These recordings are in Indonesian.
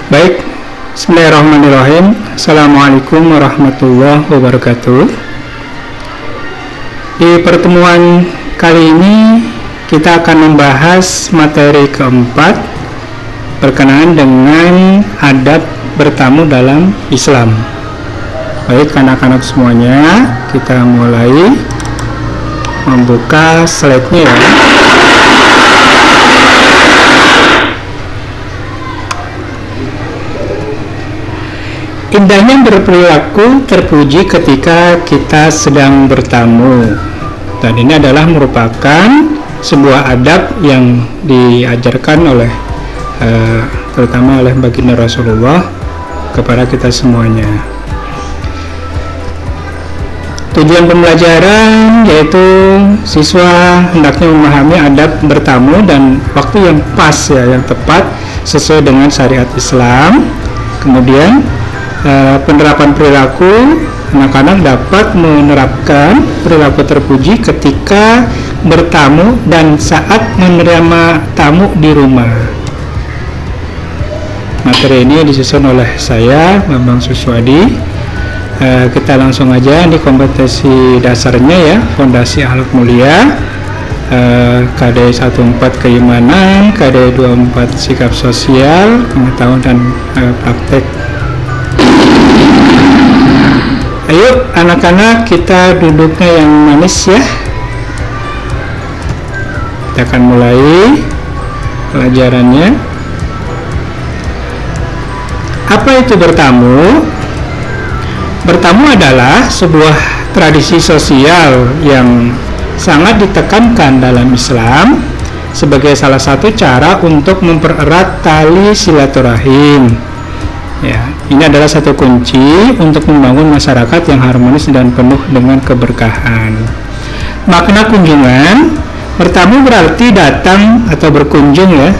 Baik, bismillahirrahmanirrahim. Assalamualaikum warahmatullahi wabarakatuh. Di pertemuan kali ini kita akan membahas materi keempat berkenaan dengan adab bertamu dalam Islam. Baik anak-anak semuanya, kita mulai membuka slide-nya ya. Indahnya berperilaku terpuji ketika kita sedang bertamu. Dan ini adalah merupakan sebuah adab yang diajarkan oleh terutama oleh baginda Rasulullah kepada kita semuanya. Tujuan pembelajaran yaitu siswa hendaknya memahami adab bertamu dan waktu yang pas ya, yang tepat sesuai dengan syariat Islam. Kemudian penerapan perilaku, anak-anak dapat menerapkan perilaku terpuji ketika bertamu dan saat menerima tamu di rumah. Materi ini disusun oleh saya, Bambang Suswadi. Kita langsung aja di kompetensi dasarnya ya, Fondasi Akhlak Mulia, KD 14 Keimanan, KD 24 Sikap Sosial, Pengetahuan dan Praktek. Ayo anak-anak, kita duduknya yang manis ya. Kita akan mulai pelajarannya. Apa itu bertamu? Bertamu adalah sebuah tradisi sosial yang sangat ditekankan dalam Islam sebagai salah satu cara untuk mempererat tali silaturahim. Ya, ini adalah satu kunci untuk membangun masyarakat yang harmonis dan penuh dengan keberkahan. Makna kunjungan, bertamu berarti datang atau berkunjung ya,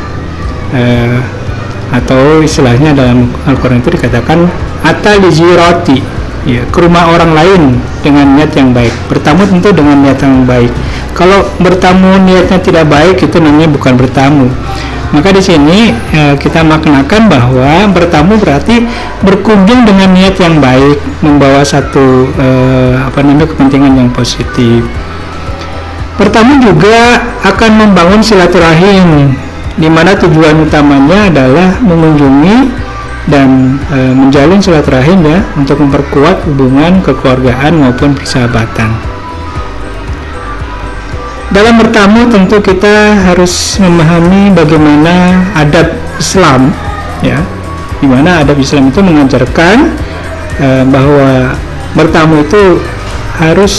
atau istilahnya dalam Al-Quran itu dikatakan ataliziroti, ya, ke rumah orang lain dengan niat yang baik. Bertamu tentu dengan niat yang baik. Kalau bertamu niatnya tidak baik, itu namanya bukan bertamu. Maka di sini kita maknakan bahwa bertamu berarti berkunjung dengan niat yang baik, membawa satu kepentingan yang positif. Bertamu juga akan membangun silaturahim, di mana tujuan utamanya adalah mengunjungi dan menjalin silaturahim ya, untuk memperkuat hubungan kekeluargaan maupun persahabatan. Dalam bertamu tentu kita harus memahami bagaimana adab Islam ya, di mana adab Islam itu mengajarkan bahwa bertamu itu harus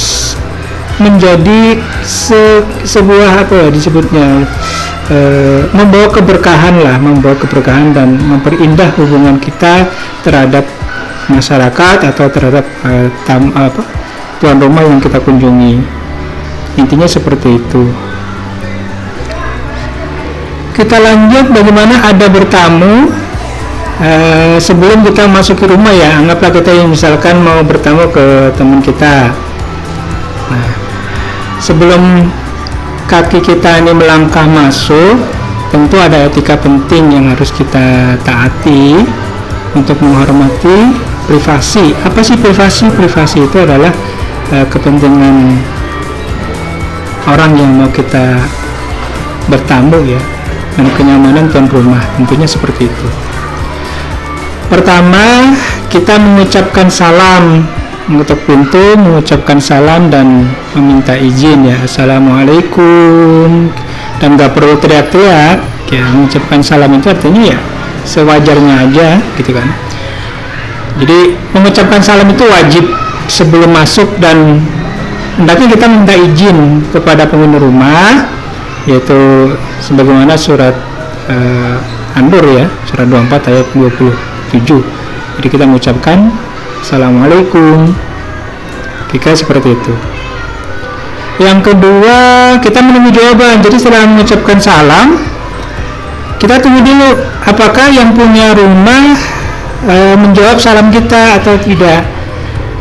menjadi sebuah disebutnya membawa keberkahan dan memperindah hubungan kita terhadap masyarakat atau terhadap tuan rumah yang kita kunjungi. Intinya seperti itu. Kita lanjut bagaimana ada bertamu. Sebelum kita masuk ke rumah ya, anggaplah kita misalkan mau bertamu ke teman kita. Nah, sebelum kaki kita ini melangkah masuk, tentu ada etika penting yang harus kita taati untuk menghormati privasi. Apa sih privasi? Privasi itu adalah kepentingan orang yang mau kita bertamu ya, dan kenyamanan tuan rumah, tentunya seperti itu. Pertama, kita mengucapkan salam, mengetuk pintu, mengucapkan salam dan meminta izin ya, assalamualaikum, dan gak perlu teriak-teriak ya. Mengucapkan salam itu artinya ya sewajarnya aja gitu kan. Jadi mengucapkan salam itu wajib sebelum masuk, dan hendaknya kita minta izin kepada penghuni rumah, yaitu sebagaimana surat An-Nur ya, surat 24 ayat 27. Jadi kita mengucapkan assalamualaikum, jika seperti itu. Yang kedua, kita menunggu jawaban. Jadi setelah mengucapkan salam, kita tunggu dulu apakah yang punya rumah menjawab salam kita atau tidak.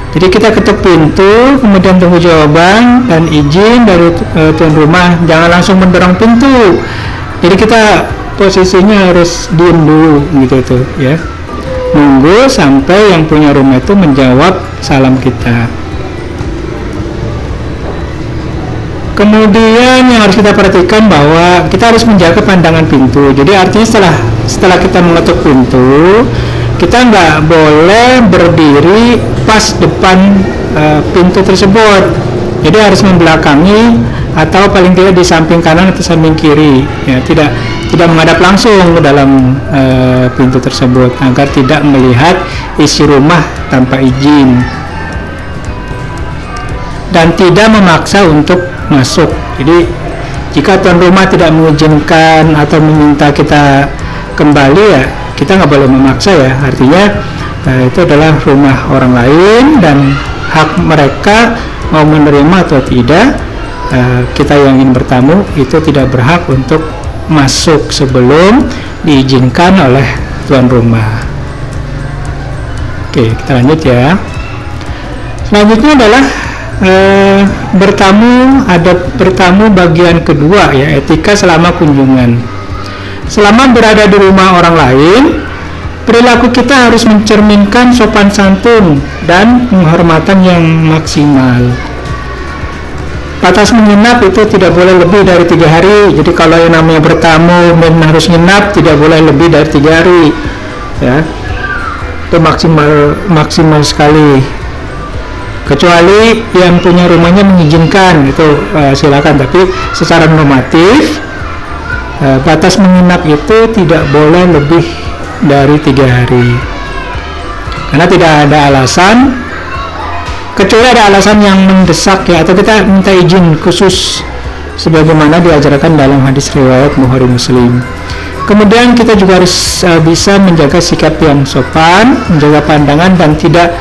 Jadi kita ketuk pintu, kemudian tunggu jawaban dan izin dari tuan rumah. Jangan langsung mendorong pintu. Jadi kita posisinya harus diam dulu gitu tuh ya. nunggu sampai yang punya rumah itu menjawab salam kita. Kemudian yang harus kita perhatikan bahwa kita harus menjaga pandangan pintu. Jadi artinya setelah kita mengetuk pintu, kita nggak boleh berdiri pas depan pintu tersebut. Jadi harus membelakangi atau paling tidak di samping kanan atau samping kiri. Ya, tidak menghadap langsung ke dalam pintu tersebut agar tidak melihat isi rumah tanpa izin. Dan tidak memaksa untuk masuk. Jadi jika tuan rumah tidak mengizinkan atau meminta kita kembali, ya kita nggak boleh memaksa ya. Artinya itu adalah rumah orang lain dan hak mereka mau menerima atau tidak. Kita yang ingin bertamu itu tidak berhak untuk masuk sebelum diizinkan oleh tuan rumah. Oke, kita lanjut ya. Selanjutnya adalah bertamu bagian kedua ya, etika selama kunjungan. Selama berada di rumah orang lain, perilaku kita harus mencerminkan sopan santun dan penghormatan yang maksimal. Batas menginap itu tidak boleh lebih dari 3 hari. Jadi kalau yang namanya bertamu dan harus nginap tidak boleh lebih dari 3 hari ya. Itu maksimal sekali. Kecuali yang punya rumahnya mengizinkan, itu silakan. Tapi secara normatif batas menginap itu tidak boleh lebih dari 3 hari, karena tidak ada alasan, kecuali ada alasan yang mendesak ya, atau kita minta izin khusus sebagaimana diajarkan dalam hadis riwayat Bukhari Muslim. Kemudian kita juga harus bisa menjaga sikap yang sopan, menjaga pandangan dan tidak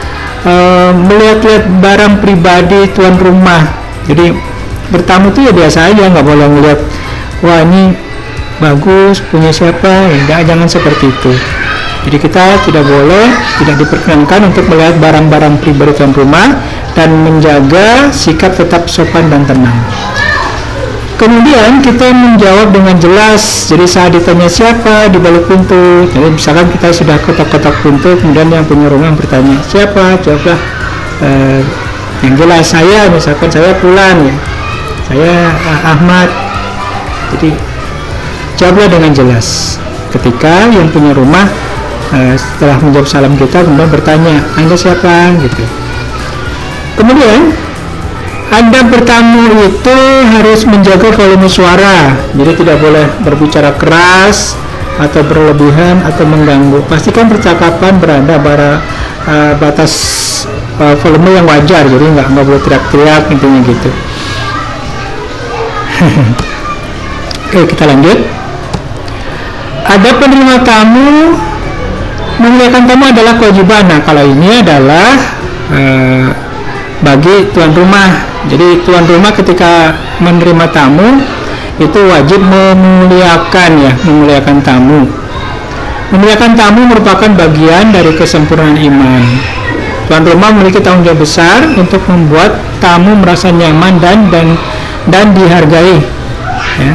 melihat-lihat barang pribadi tuan rumah. Jadi bertamu itu ya biasa aja, nggak boleh melihat wah ini bagus punya siapa, ya jangan seperti itu. Jadi kita tidak diperkenankan untuk melihat barang-barang pribadi tuan rumah dan menjaga sikap tetap sopan dan tenang. Kemudian kita menjawab dengan jelas. Jadi saat ditanya siapa di balik pintu, jadi misalkan kita sudah ketok-ketok pintu, kemudian yang punya rumah bertanya siapa, jawablah yang jelas, misalkan saya Fulan ya, saya Ahmad. Jadi jawablah dengan jelas. Ketika yang punya rumah setelah menjawab salam kita kemudian bertanya Anda siapa gitu. Kemudian Anda bertamu itu harus menjaga volume suara, jadi tidak boleh berbicara keras atau berlebihan atau mengganggu. Pastikan percakapan berada pada batas volume yang wajar, jadi nggak boleh teriak-teriak intinya gitu. Oke, kita lanjut. Ada penerima tamu, memuliakan tamu adalah kewajiban. Nah, kalau ini adalah bagi tuan rumah. Jadi tuan rumah ketika menerima tamu itu wajib memuliakan tamu. Memuliakan tamu merupakan bagian dari kesempurnaan iman. Tuan rumah memiliki tanggung jawab besar untuk membuat tamu merasa nyaman dan dihargai. Ya.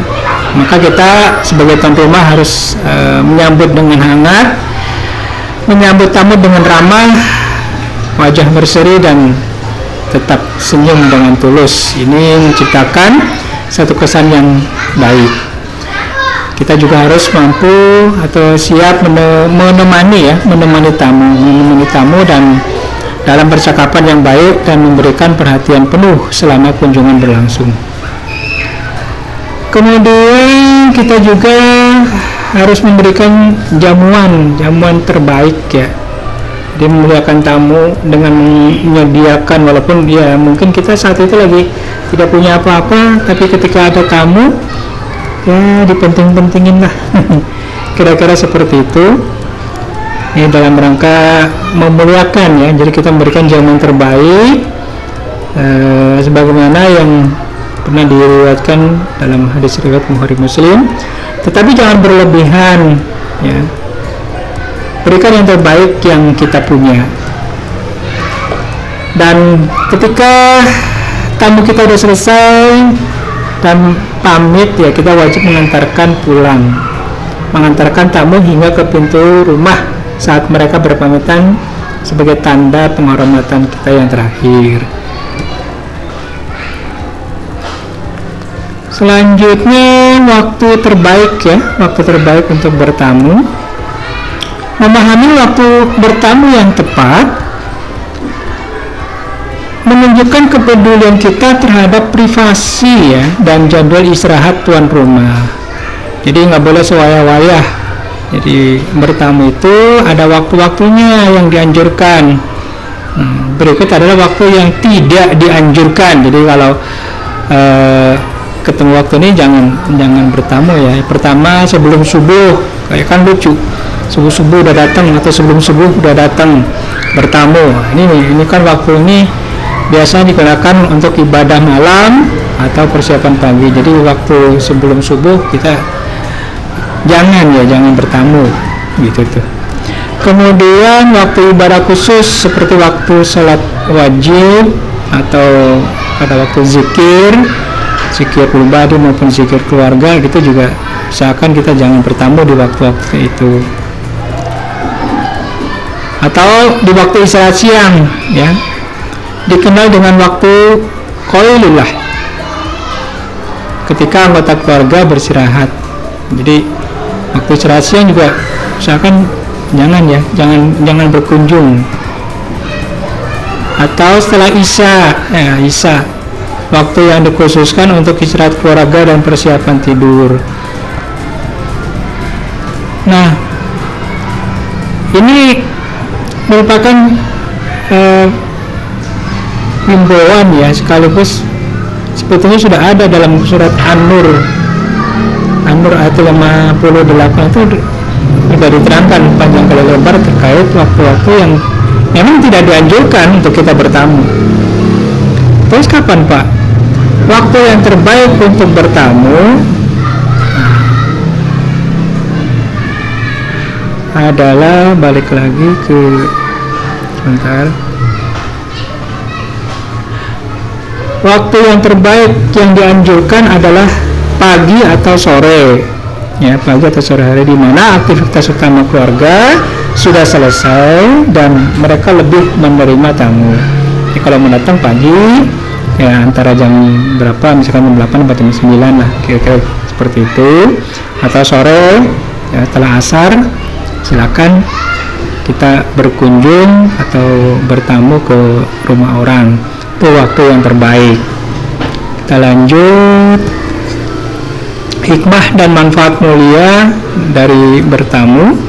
Maka kita sebagai tuan rumah harus menyambut dengan hangat, menyambut tamu dengan ramah, wajah berseri dan tetap senyum dengan tulus. Ini menciptakan satu kesan yang baik. Kita juga harus mampu atau siap menemani tamu dan dalam percakapan yang baik dan memberikan perhatian penuh selama kunjungan berlangsung. Kemudian kita juga harus memberikan jamuan terbaik ya. Dia memuliakan tamu dengan menyediakan, walaupun ya mungkin kita saat itu lagi tidak punya apa-apa, tapi ketika ada tamu ya dipenting-pentingin lah. Kira-kira seperti itu. Ini dalam rangka memuliakan ya. Jadi kita memberikan jamuan terbaik sebagaimana yang pernah diriwayatkan dalam hadis riwayat Bukhari Muslim. Tetapi jangan berlebihan ya. Berikan yang terbaik yang kita punya. Dan ketika tamu kita sudah selesai dan pamit ya, kita wajib mengantarkan pulang, mengantarkan tamu hingga ke pintu rumah saat mereka berpamitan sebagai tanda penghormatan kita yang terakhir. Selanjutnya waktu terbaik ya, waktu terbaik untuk bertamu. Memahami waktu bertamu yang tepat menunjukkan kepedulian kita terhadap privasi ya dan jadwal istirahat tuan rumah. Jadi nggak boleh sewayah-wayah. Jadi bertamu itu ada waktu-waktunya yang dianjurkan. Berikut adalah waktu yang tidak dianjurkan. Jadi kalau ketemu waktu ini jangan bertamu ya. Pertama sebelum subuh, kayak kan lucu. Subuh udah datang atau sebelum subuh udah datang bertamu. Ini kan waktu ini biasa digunakan untuk ibadah malam atau persiapan pagi. Jadi waktu sebelum subuh kita jangan bertamu gitu tuh. Kemudian waktu ibadah khusus seperti waktu sholat wajib atau pada waktu zikir pribadi maupun zikir keluarga gitu juga seakan kita jangan bertamu di waktu-waktu itu. Atau di waktu istirahat siang ya, dikenal dengan waktu qailullah, ketika anggota keluarga beristirahat. Jadi waktu istirahat siang juga usahakan jangan berkunjung. Atau setelah isya, waktu yang dikhususkan untuk istirahat keluarga dan persiapan tidur. Nah, ini merupakan himbauan ya, sekaligus sebetulnya sudah ada dalam surat An-Nur ayat 58 itu sudah diterangkan panjang kali lebar terkait waktu-waktu yang memang tidak dianjurkan untuk kita bertamu. Terus kapan Pak waktu yang terbaik untuk bertamu? Adalah balik lagi ke sebentar. Waktu yang terbaik yang dianjurkan adalah pagi atau sore. Ya, pagi atau sore hari di mana aktivitas utama keluarga sudah selesai dan mereka lebih menerima tamu. Jadi kalau mendatang pagi ya antara jam berapa, misalkan jam 8 atau jam 9 lah, kira-kira seperti itu. Atau sore ya setelah asar silakan kita berkunjung atau bertamu ke rumah orang. Itu waktu yang terbaik. Kita lanjut. Hikmah dan manfaat mulia dari bertamu.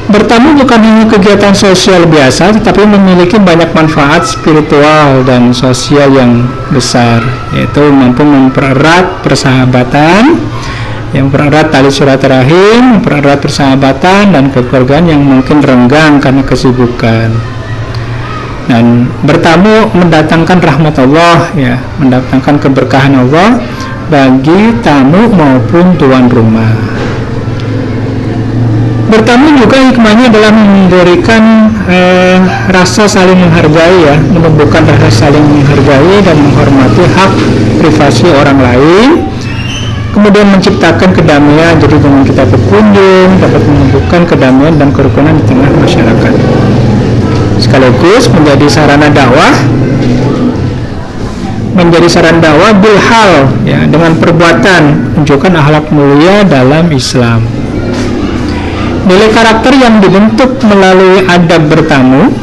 Bertamu bukan hanya kegiatan sosial biasa, tetapi memiliki banyak manfaat spiritual dan sosial yang besar, yaitu mampu mempererat persahabatan, yang mempererat tali silaturahim, mempererat persahabatan dan kekeluargaan yang mungkin renggang karena kesibukan. Dan bertamu mendatangkan rahmat Allah ya, mendatangkan keberkahan Allah bagi tamu maupun tuan rumah. Bertamu juga hikmahnya adalah memberikan rasa saling menghargai ya, menumbuhkan rasa saling menghargai dan menghormati hak privasi orang lain. Kemudian menciptakan kedamaian, jadi dengan kita berkunjung dapat menumbuhkan kedamaian dan kerukunan di tengah masyarakat. Sekaligus menjadi sarana dakwah, bilhal ya, dengan perbuatan menunjukkan akhlak mulia dalam Islam. Nilai karakter yang dibentuk melalui adab bertamu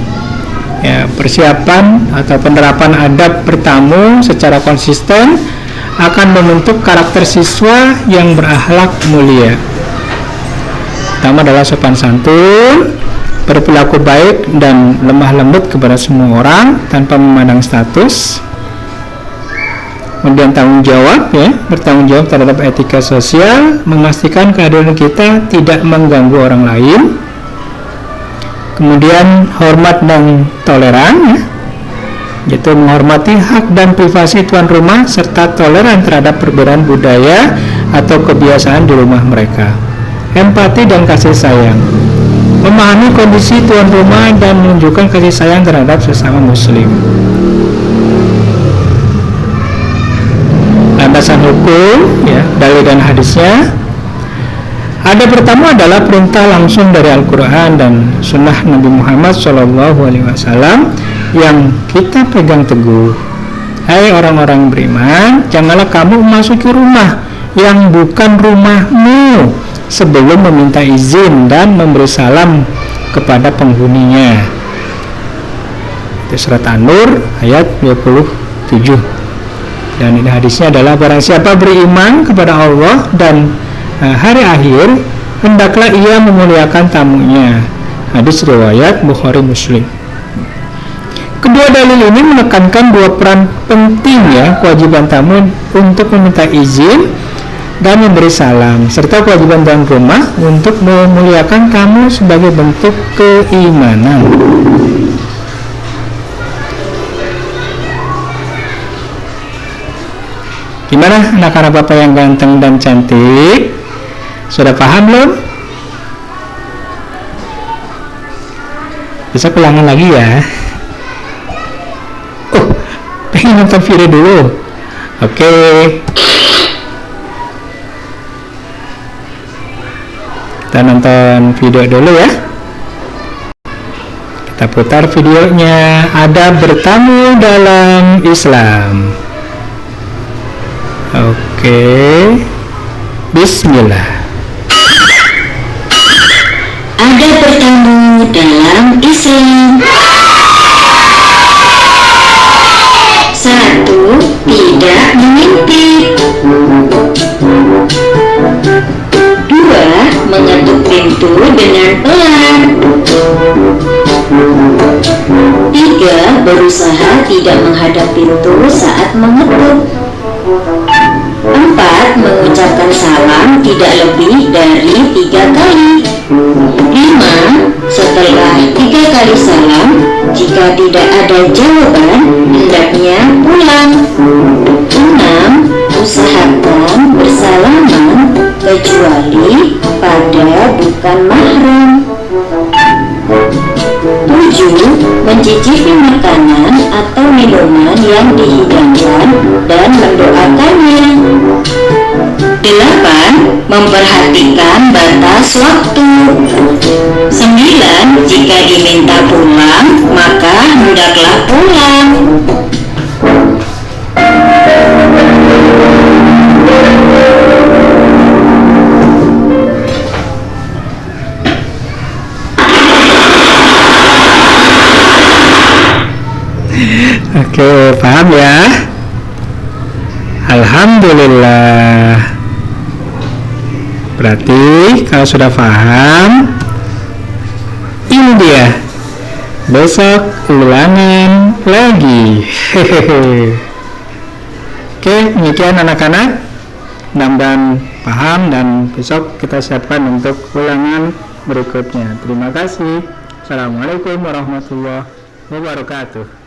ya, persiapan atau penerapan adab bertamu secara konsisten akan membentuk karakter siswa yang berakhlak mulia. Pertama adalah sopan santun, berperilaku baik dan lemah lembut kepada semua orang tanpa memandang status. Kemudian tanggung jawab ya, bertanggung jawab terhadap etika sosial, memastikan kehadiran kita tidak mengganggu orang lain. Kemudian hormat dan toleran ya, yaitu menghormati hak dan privasi tuan rumah serta toleran terhadap perbedaan budaya atau kebiasaan di rumah mereka. Empati dan kasih sayang, memahami kondisi tuan rumah dan menunjukkan kasih sayang terhadap sesama muslim. Landasan hukum ya, dalil dan hadisnya Ada pertama adalah perintah langsung dari Al-Quran dan Sunnah Nabi Muhammad SAW yang kita pegang teguh. Hai orang-orang beriman, janganlah kamu memasuki rumah yang bukan rumahmu sebelum meminta izin dan memberi salam kepada penghuninya. Itu surat An-Nur ayat 27. Dan ini hadisnya adalah barang siapa beriman kepada Allah dan hari akhir, hendaklah ia memuliakan tamunya. Hadis riwayat Bukhari Muslim. Kedua dalil ini menekankan dua peran penting ya, kewajiban tamu untuk meminta izin dan memberi salam, serta kewajiban tuan rumah untuk memuliakan tamu sebagai bentuk keimanan. Gimana anak-anak bapak yang ganteng dan cantik? Sudah paham belum? Bisa ulangan lagi ya. Oh, pengen nonton video dulu. Oke. Kita nonton video dulu ya. Kita putar videonya. Ada bertamu dalam Islam. Oke. Bismillah. Ada bertamu dalam Islam. 1. Tidak mengintip. 2. Mengetuk pintu dengan pelan. 3. Berusaha tidak menghadap pintu saat mengetuk. 4. Mengucapkan salam tidak lebih dari 3 kali. 5. Setelah 3 kali salam, jika tidak ada jawaban, hendaknya pulang. 6. Usahakan bersalaman kecuali pada bukan mahram. 7. Mencicipi makanan atau minuman yang dihidangkan dan mendoakannya. 8. Memperhatikan batas waktu. 9. Jika diminta pulang, maka hendaklah pulang. Oke, paham ya? Alhamdulillah. Berarti kalau sudah paham, ini dia. Besok ulangan lagi. Oke, demikian anak-anak. Mudah-mudahan paham dan besok kita siapkan untuk ulangan berikutnya. Terima kasih. Assalamualaikum warahmatullahi wabarakatuh.